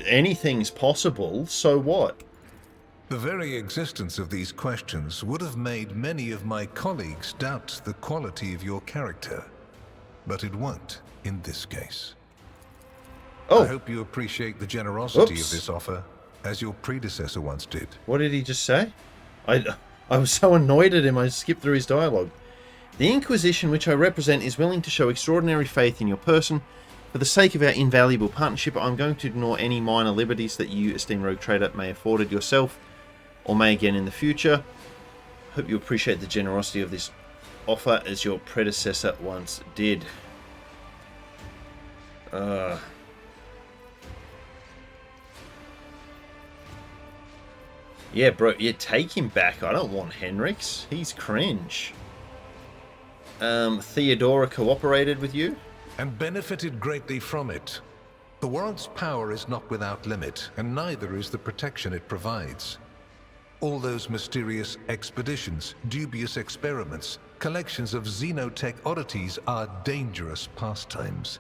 Anything's possible, so what? The very existence of these questions would have made many of my colleagues doubt the quality of your character. But it won't in this case. Oh. I hope you appreciate the generosity Oops. of this offer, as your predecessor once did. What did he just say? I was so annoyed at him I skipped through his dialogue. The Inquisition which I represent is willing to show extraordinary faith in your person. For the sake of our invaluable partnership, I'm going to ignore any minor liberties that you, esteemed rogue trader, may have afforded yourself or may again in the future. Hope you appreciate the generosity of this offer as your predecessor once did. Yeah, bro, yeah, take him back. I don't want Henrix. He's cringe. Theodora cooperated with you? And benefited greatly from it. The world's power is not without limit, and neither is the protection it provides. All those mysterious expeditions, dubious experiments, collections of xenotech oddities are dangerous pastimes.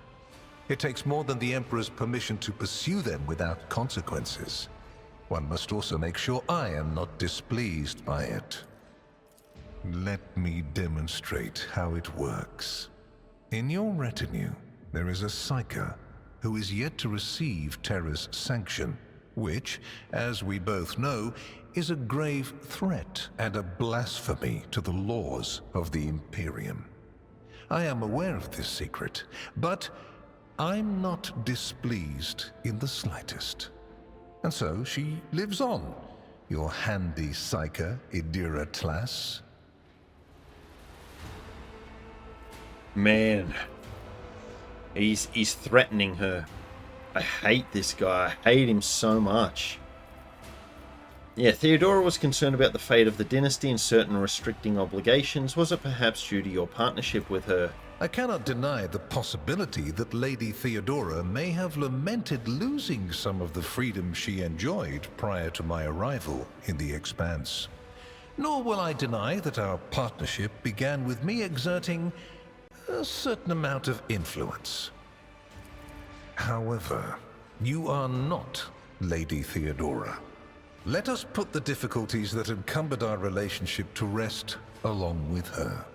It takes more than the Emperor's permission to pursue them without consequences. One must also make sure I am not displeased by it. Let me demonstrate how it works. In your retinue, there is a Psyker who is yet to receive Terra's sanction, which, as we both know, is a grave threat and a blasphemy to the laws of the Imperium. I am aware of this secret, but I'm not displeased in the slightest. And so she lives on, your handy Psyker, Idira Tlass. Man, he's threatening her. I hate this guy. I hate him so much. Yeah, Theodora was concerned about the fate of the dynasty and certain restricting obligations. Was it perhaps due to your partnership with her? I cannot deny the possibility that Lady Theodora may have lamented losing some of the freedom she enjoyed prior to my arrival in the Expanse. Nor will I deny that our partnership began with me exerting a certain amount of influence. However, you are not Lady Theodora. Let us put the difficulties that encumbered our relationship to rest along with her.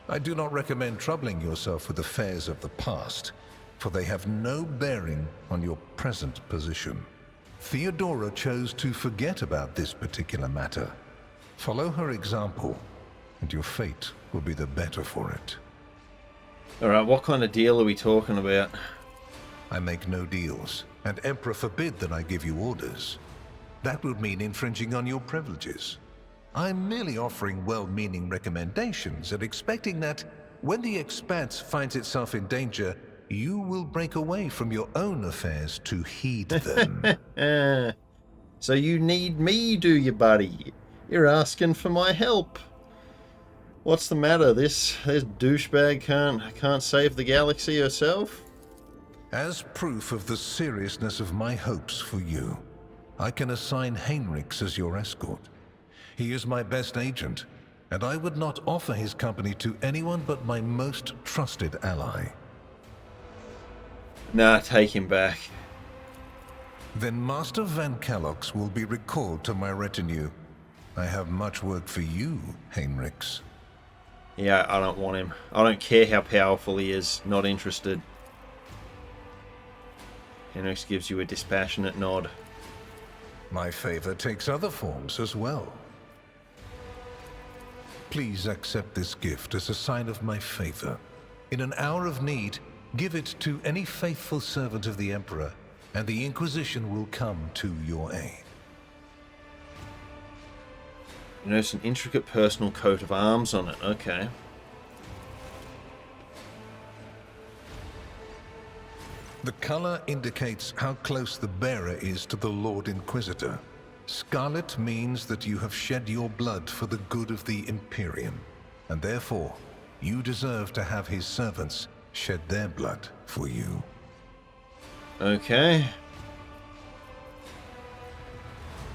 I do not recommend troubling yourself with affairs of the past, for they have no bearing on your present position. Theodora chose to forget about this particular matter. Follow her example, and your fate will be the better for it. Alright, what kind of deal are we talking about? I make no deals, and Emperor forbid that I give you orders. That would mean infringing on your privileges. I'm merely offering well-meaning recommendations and expecting that, when the Expanse finds itself in danger, you will break away from your own affairs to heed them. So you need me, do you, buddy? You're asking for my help. What's the matter? This douchebag can't save the galaxy herself? As proof of the seriousness of my hopes for you, I can assign Heinrichs as your escort. He is my best agent, and I would not offer his company to anyone but my most trusted ally. Nah, take him back. Then Master Van Kellox will be recalled to my retinue. I have much work for you, Heinrichs. Yeah, I don't want him. I don't care how powerful he is. Not interested. Heinrichs gives you a dispassionate nod. My favor takes other forms as well. Please accept this gift as a sign of my favor. In an hour of need, give it to any faithful servant of the Emperor, and the Inquisition will come to your aid. You notice an intricate personal coat of arms on it. Okay. The color indicates how close the bearer is to the Lord Inquisitor. Scarlet means that you have shed your blood for the good of the Imperium, and therefore, you deserve to have his servants shed their blood for you. Okay.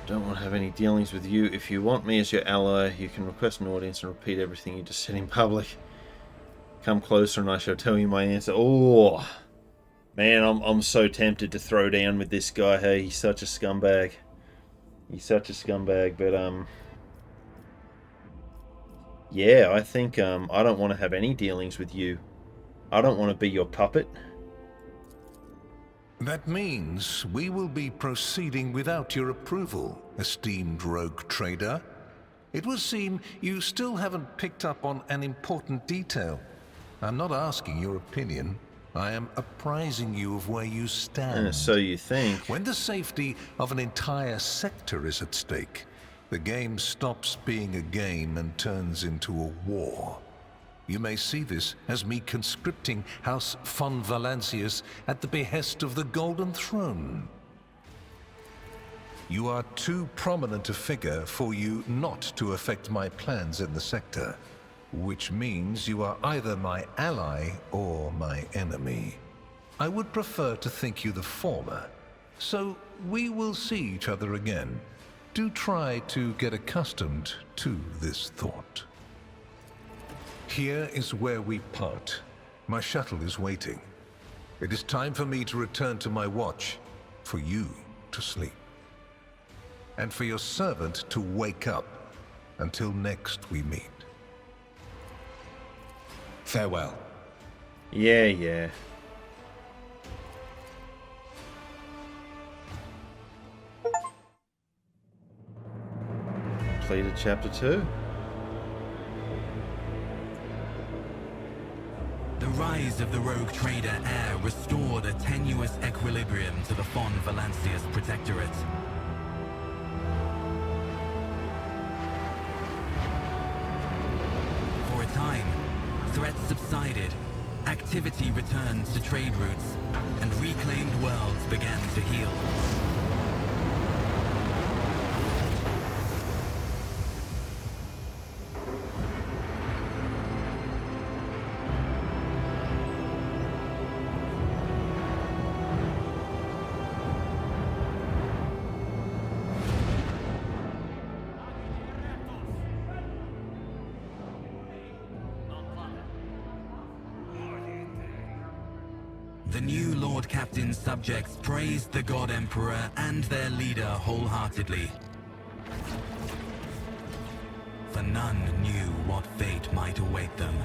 Don't want to have any dealings with you. If you want me as your ally, you can request an audience and repeat everything you just said in public. Come closer and I shall tell you my answer. Oh, man, I'm so tempted to throw down with this guy. Hey, he's such a scumbag. He's such a scumbag, but yeah, I think I don't want to have any dealings with you. I don't want to be your puppet. That means we will be proceeding without your approval, esteemed rogue trader. It would seem you still haven't picked up on an important detail. I'm not asking your opinion. I am apprising you of where you stand. So you think. When the safety of an entire sector is at stake, the game stops being a game and turns into a war. You may see this as me conscripting House von Valancius at the behest of the Golden Throne. You are too prominent a figure for you not to affect my plans in the sector, which means you are either my ally or my enemy. I would prefer to think you the former, so we will see each other again. Do try to get accustomed to this thought. Here is where we part. My shuttle is waiting. It is time for me to return to my watch, for you to sleep, and for your servant to wake up until next we meet. Farewell. Yeah. Completed chapter 2. The rise of the rogue trader heir restored a tenuous equilibrium to the von Valancius Protectorate. For a time, threats subsided, activity returned to trade routes, and reclaimed worlds began to heal. The new Lord Captain's subjects praised the God Emperor and their leader wholeheartedly. For none knew what fate might await them.